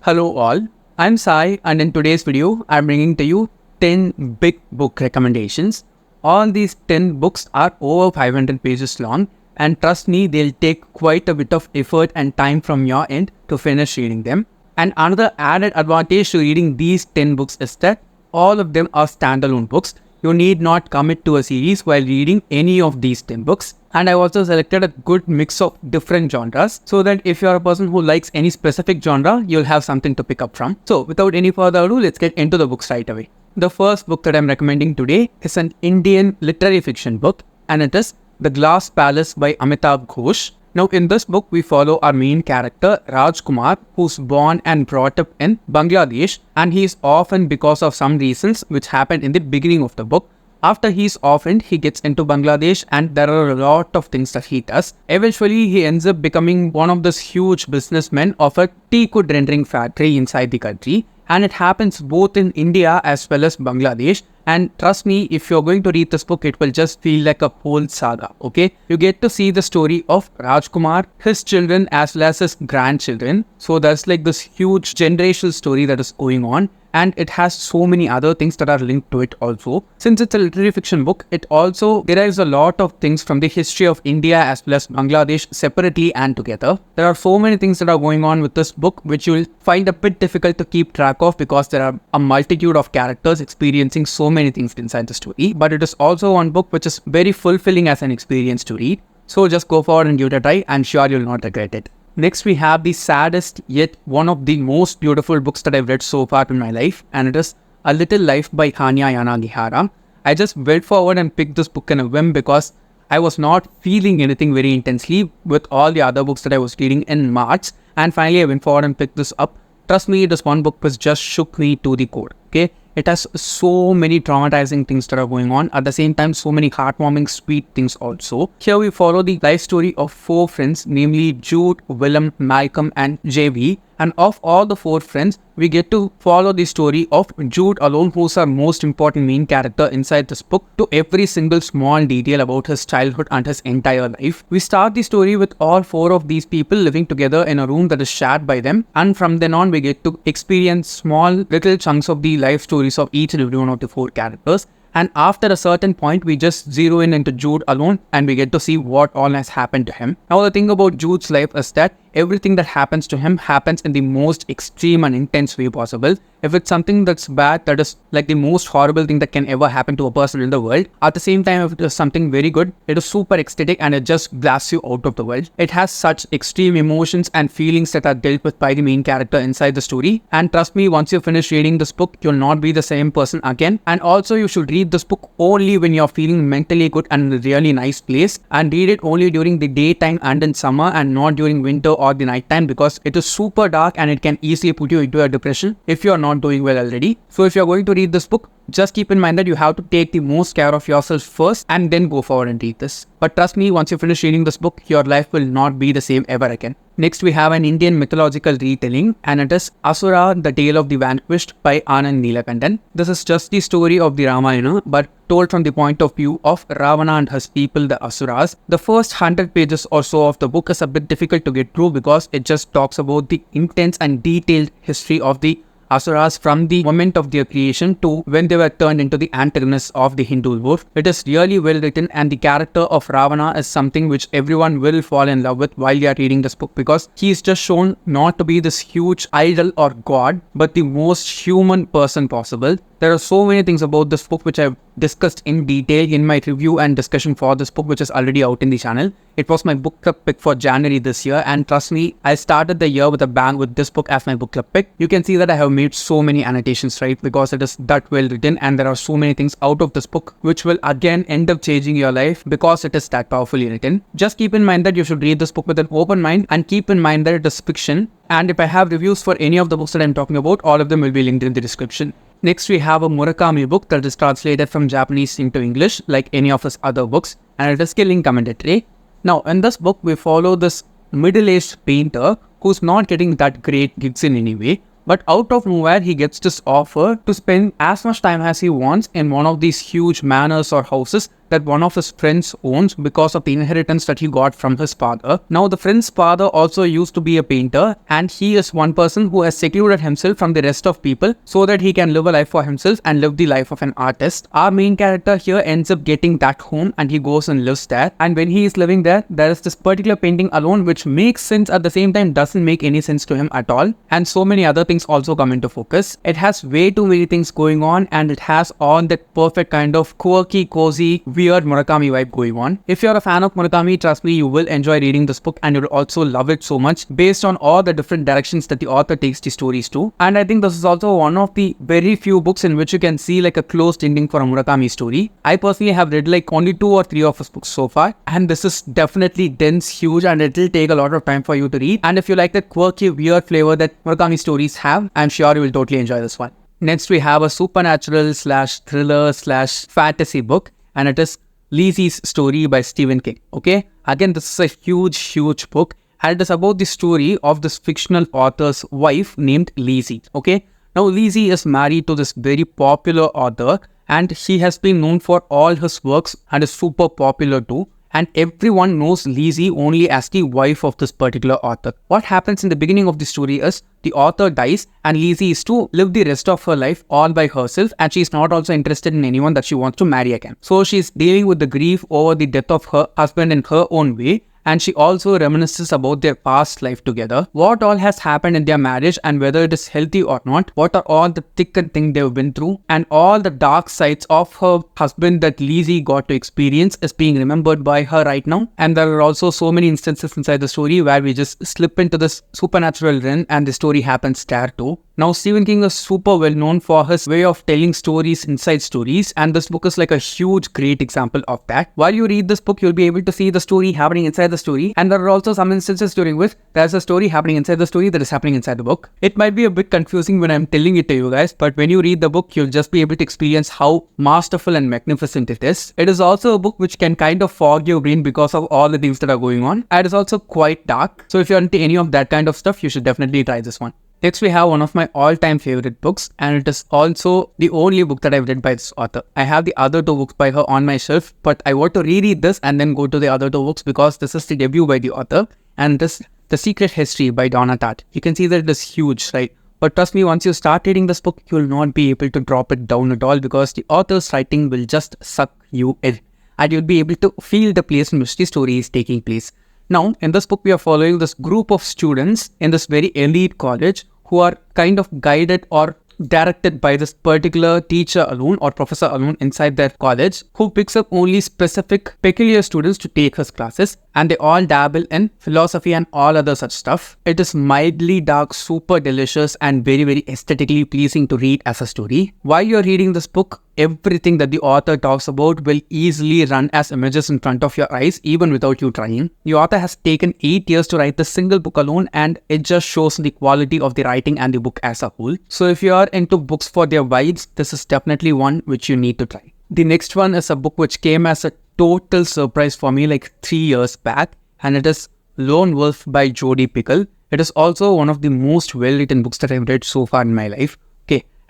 Hello all, I'm Sai and in today's video, I'm bringing to you 10 big book recommendations. All these 10 books are over 500 pages long and trust me, they'll take quite a bit of effort and time from your end to finish reading them. And another added advantage to reading these 10 books is that all of them are standalone books. You need not commit to a series while reading any of these 10 books. And I also selected a good mix of different genres so that if you're a person who likes any specific genre, you'll have something to pick up from. So without any further ado, let's get into the books right away. The first book that I'm recommending today is an Indian literary fiction book and it is The Glass Palace by Amitav Ghosh. Now in this book, we follow our main character Rajkumar, who's born and brought up in Bangladesh, and he is orphaned because of some reasons which happened in the beginning of the book. After he's orphaned, he gets into Bangladesh and there are a lot of things that he does. Eventually, he ends up becoming one of those huge businessmen of a teakwood rendering factory inside the country. And it happens both in India as well as Bangladesh. And trust me, if you're going to read this book, it will just feel like a whole saga, okay? You get to see the story of Rajkumar, his children as well as his grandchildren. So there's like this huge generational story that is going on. And it has so many other things that are linked to it also. Since it's a literary fiction book, it also derives a lot of things from the history of India as well as Bangladesh separately and together. There are so many things that are going on with this book which you'll find a bit difficult to keep track of because there are a multitude of characters experiencing so many things inside the story. But it is also one book which is very fulfilling as an experience to read. So just go forward and give it a try. I'm sure you'll not regret it. Next, we have the saddest yet one of the most beautiful books that I've read so far in my life, and it is A Little Life by Hanya Yanagihara. I just went forward and picked this book in a whim because I was not feeling anything very intensely with all the other books that I was reading in March, and finally I went forward and picked this up. Trust me, this one book was just shook me to the core, okay? It has so many traumatizing things that are going on. At the same time, so many heartwarming, sweet things also. Here we follow the life story of 4 friends, namely Jude, Willem, Malcolm and JV. And of all the 4 friends, we get to follow the story of Jude alone, who's our most important main character inside this book, to every single small detail about his childhood and his entire life. We start the story with all 4 of these people living together in a room that is shared by them. And from then on, we get to experience small little chunks of the life stories of each and every one of the 4 characters. And after a certain point, we just zero in into Jude alone and we get to see what all has happened to him. Now, the thing about Jude's life is that everything that happens to him happens in the most extreme and intense way possible. If it's something that's bad, that is like the most horrible thing that can ever happen to a person in the world. At the same time, if it is something very good, it is super ecstatic and it just blasts you out of the world. It has such extreme emotions and feelings that are dealt with by the main character inside the story. And trust me, once you finish reading this book, you'll not be the same person again. And also, you should read this book only when you're feeling mentally good and in a really nice place. And read it only during the daytime and in summer and not during winter or the nighttime because it is super dark and it can easily put you into a depression if you're not doing well already. So if you're going to read this book, just keep in mind that you have to take the most care of yourself first and then go forward and read this. But trust me, once you finish reading this book, your life will not be the same ever again. Next, we have an Indian mythological retelling and it is Asura, the Tale of the Vanquished by Anand Neelakantan. This is just the story of the Ramayana but told from the point of view of Ravana and his people, the Asuras. The first 100 pages or so of the book is a bit difficult to get through because it just talks about the intense and detailed history of the Asuras from the moment of their creation to when they were turned into the antagonists of the Hindu wolf. It is really well written and the character of Ravana is something which everyone will fall in love with while they are reading this book because he is just shown not to be this huge idol or god but the most human person possible. There are so many things about this book which I've discussed in detail in my review and discussion for this book which is already out in the channel. It was my book club pick for January this year and trust me, I started the year with a bang with this book as my book club pick. You can see that I have made so many annotations, right, because it is that well written and there are so many things out of this book which will again end up changing your life because it is that powerfully written. Just keep in mind that you should read this book with an open mind and keep in mind that it is fiction. And if I have reviews for any of the books that I'm talking about, all of them will be linked in the description. Next, we have a Murakami book that is translated from Japanese into English like any of his other books and it is Killing Commendatore. Now, in this book, we follow this middle-aged painter who's not getting that great gigs in any way. But out of nowhere, he gets this offer to spend as much time as he wants in one of these huge manors or houses that that one of his friends owns because of the inheritance that he got from his father. Now, the friend's father also used to be a painter, and he is one person who has secluded himself from the rest of people so that he can live a life for himself and live the life of an artist. Our main character here ends up getting that home and he goes and lives there. And when he is living there, there is this particular painting alone which makes sense, at the same time doesn't make any sense to him at all. And so many other things also come into focus. It has way too many things going on, and it has all that perfect kind of quirky, cozy, weird Murakami vibe going on. If you're a fan of Murakami, trust me, you will enjoy reading this book and you'll also love it so much based on all the different directions that the author takes the stories to. And I think this is also one of the very few books in which you can see like a closed ending for a Murakami story. I personally have read like only 2 or 3 of his books so far, and this is definitely dense, huge, and it will take a lot of time for you to read. And if you like that quirky, weird flavor that Murakami stories have, I'm sure you will totally enjoy this one. Next, we have a supernatural / thriller / fantasy book, and it is Lisey's Story by Stephen King. Okay, again, this is a huge book, and it is about the story of this fictional author's wife named Lisey. Okay, now Lisey is married to this very popular author, and he has been known for all his works and is super popular too. And everyone knows Lisey only as the wife of this particular author. What happens in the beginning of the story is the author dies and Lisey is to live the rest of her life all by herself, and she is not also interested in anyone that she wants to marry again. So she is dealing with the grief over the death of her husband in her own way. And she also reminisces about their past life together, what all has happened in their marriage and whether it is healthy or not, what are all the thick and thin they've been through, and all the dark sides of her husband that Lisey got to experience is being remembered by her right now. And there are also so many instances inside the story where we just slip into this supernatural realm and the story happens there too. Now, Stephen King is super well known for his way of telling stories inside stories, and this book is like a huge, great example of that. While you read this book, you'll be able to see the story happening inside the story, and there are also some instances during which there's a story happening inside the story that is happening inside the book. It might be a bit confusing when I'm telling it to you guys, but when you read the book, you'll just be able to experience how masterful and magnificent it is. It is also a book which can kind of fog your brain because of all the things that are going on, and it's also quite dark. So if you're into any of that kind of stuff, you should definitely try this one. Next, we have one of my all-time favorite books, and it is also the only book that I've read by this author. I have the other 2 books by her on my shelf, but I want to reread this and then go to the other 2 books because this is the debut by the author, and this The Secret History by Donna Tartt. You can see that it is huge, right? But trust me, once you start reading this book, you will not be able to drop it down at all because the author's writing will just suck you in, and you'll be able to feel the place in which the story is taking place. Now, in this book, we are following this group of students in this very elite college who are kind of guided or directed by this particular teacher alone or professor alone inside their college, who picks up only specific peculiar students to take his classes, and they all dabble in philosophy and all other such stuff. It is mildly dark, super delicious, and very aesthetically pleasing to read as a story. While you're reading this book, everything that the author talks about will easily run as images in front of your eyes even without you trying. The author has taken 8 years to write this single book alone, and it just shows the quality of the writing and the book as a whole. So if you are into books for their vibes, this is definitely one which you need to try. The next one is a book which came as a total surprise for me like 3 years back, and it is Lone Wolf by Jodi Picoult. It is also one of the most well-written books that I've read so far in my life.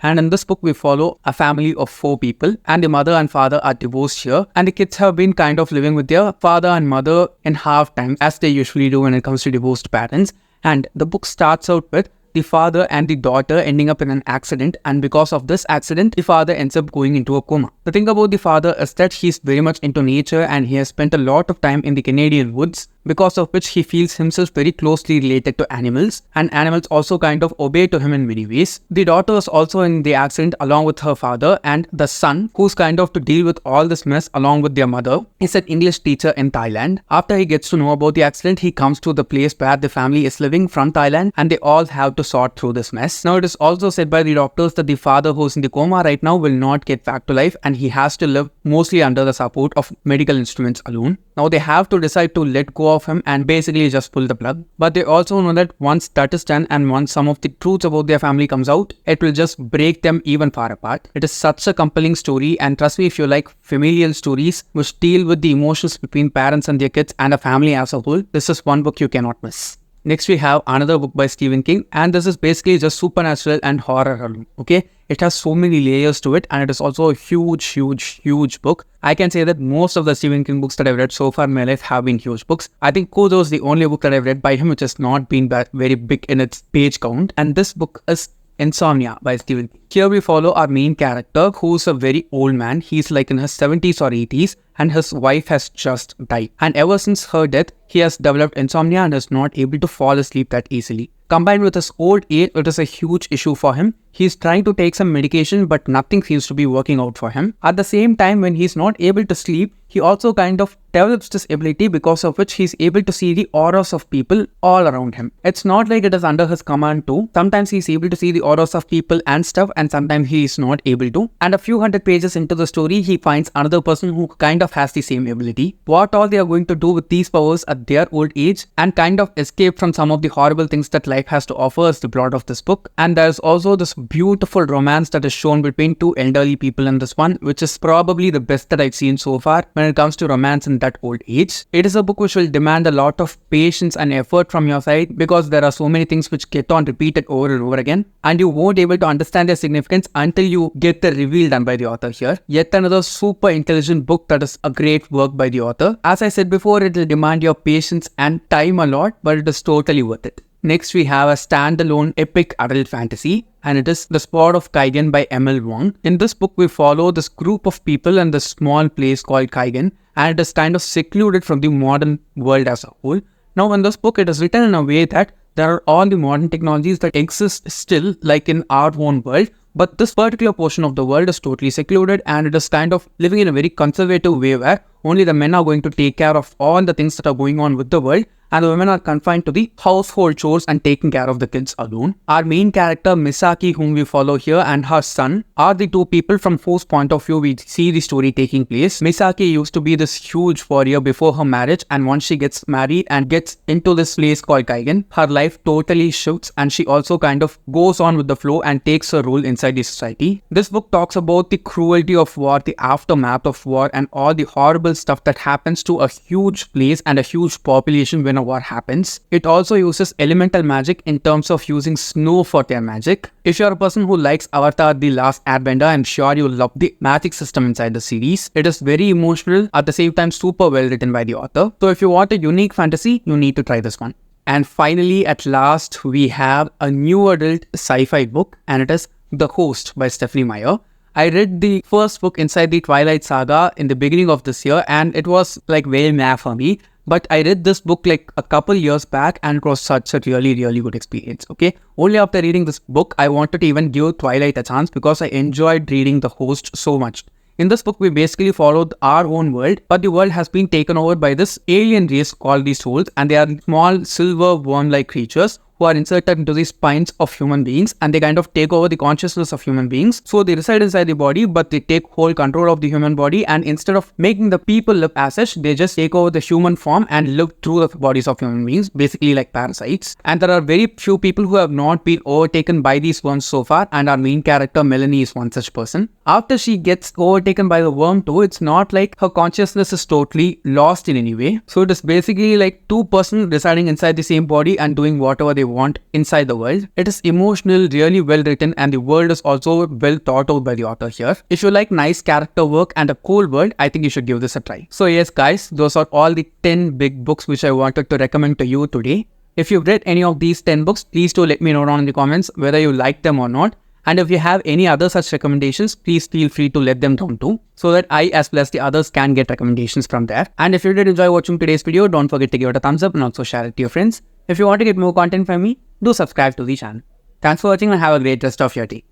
And in this book, we follow a family of 4 people, and the mother and father are divorced here, and the kids have been kind of living with their father and mother in half time, as they usually do when it comes to divorced parents. And the book starts out with the father and the daughter ending up in an accident, and because of this accident, the father ends up going into a coma. The thing about the father is that he's very much into nature, and he has spent a lot of time in the Canadian woods, because of which he feels himself very closely related to animals, and animals also kind of obey to him in many ways. The daughter is also in the accident along with her father, and the son, who's kind of to deal with all this mess along with their mother, is an English teacher in Thailand. After he gets to know about the accident, he comes to the place where the family is living from Thailand, and they all have to sort through this mess. Now, it is also said by the doctors that the father who's in the coma right now will not get back to life, and he has to live mostly under the support of medical instruments alone. Now, they have to decide to let go of him and basically just pull the plug. But they also know that once that is done and once some of the truths about their family comes out, it will just break them even far apart. It is such a compelling story, and trust me, if you like familial stories which deal with the emotions between parents and their kids and a family as a whole, this is one book you cannot miss. Next, we have another book by Stephen King, and this is basically just supernatural and horror alone. Okay, It has so many layers to it, and it is also a huge book. I can say that most of the Stephen King books that I've read so far in my life have been huge books. I think Kodo is the only book that I've read by him which has not been very big in its page count, and this book is Insomnia by Stephen King. Here we follow our main character, who's a very old man. He's like in his 70s or 80s, and his wife has just died. And ever since her death, he has developed insomnia and is not able to fall asleep that easily. Combined with his old age, it is a huge issue for him. He's trying to take some medication, but nothing seems to be working out for him. At the same time, when he's not able to sleep, he also kind of develops this ability because of which he's able to see the auras of people all around him. It's not like it is under his command too. Sometimes he's able to see the auras of people and stuff, and sometimes he is not able to. And a few hundred pages into the story, he finds another person who kind of has the same ability. What all they are going to do with these powers at their old age and kind of escape from some of the horrible things that life has to offer is the plot of this book. And there's also this beautiful romance that is shown between two elderly people in this one, which is probably the best that I've seen so far when it comes to romance in that old age. It is a book which will demand a lot of patience and effort from your side because there are so many things which get on repeated over and over again, and you won't be able to understand their significance until you get the reveal done by the author here. Yet another super intelligent book that is a great work by the author. As I said before, it will demand your patience and time a lot, but it is totally worth it. Next, we have a standalone epic adult fantasy, and it is The Spot of Kaigen by M.L. Wang. In this book, we follow this group of people in this small place called Kaigen, and it is kind of secluded from the modern world as a whole. Now, in this book, it is written in a way that there are all the modern technologies that exist still, like in our own world, but this particular portion of the world is totally secluded, and it is kind of living in a very conservative way where only the men are going to take care of all the things that are going on with the world, and the women are confined to the household chores and taking care of the kids alone. Our main character Misaki, whom we follow here, and her son are the two people from whose point of view we see the story taking place. Misaki used to be this huge warrior before her marriage, and once she gets married and gets into this place called Kaigen, her life totally shifts, and she also kind of goes on with the flow and takes her role inside the society. This book talks about the cruelty of war, the aftermath of war, and all the horrible stuff that happens to a huge place and a huge population when a war happens. It also uses elemental magic in terms of using snow for their magic. If you're a person who likes Avatar: The Last Airbender, I'm sure you'll love the magic system inside the series. It is very emotional, at the same time super well written by the author. So if you want a unique fantasy, you need to try this one. And finally, at last, we have a new adult sci-fi book, and it is The Host by Stephenie Meyer. I read the first book inside the Twilight Saga in the beginning of this year, and it was like very meh for me. But I read this book like a couple years back, and it was such a really good experience, okay? Only after reading this book, I wanted to even give Twilight a chance because I enjoyed reading The Host so much. In this book, we basically followed our own world, but the world has been taken over by this alien race called the Souls, and they are small silver worm-like creatures who are inserted into the spines of human beings, and they kind of take over the consciousness of human beings. So they reside inside the body, but they take whole control of the human body, and instead of making the people live as such, they just take over the human form and live through the bodies of human beings, basically like parasites. And there are very few people who have not been overtaken by these worms so far, and our main character Melanie is one such person. After she gets overtaken by the worm too, it's not like her consciousness is totally lost in any way. So it is basically like two persons residing inside the same body and doing whatever they want inside the world. It is emotional, really well written, and the world is also well thought out by the author here. If you like nice character work and a cool world, I think you should give this a try. So yes guys, those are all the 10 big books which I wanted to recommend to you today. If you've read any of these 10 books, please do let me know down in the comments whether you like them or not. And if you have any other such recommendations, please feel free to let them down too, so that I as well as the others can get recommendations from there. And if you did enjoy watching today's video, don't forget to give it a thumbs up and also share it to your friends. If you want to get more content from me, do subscribe to the channel. Thanks for watching and have a great rest of your day.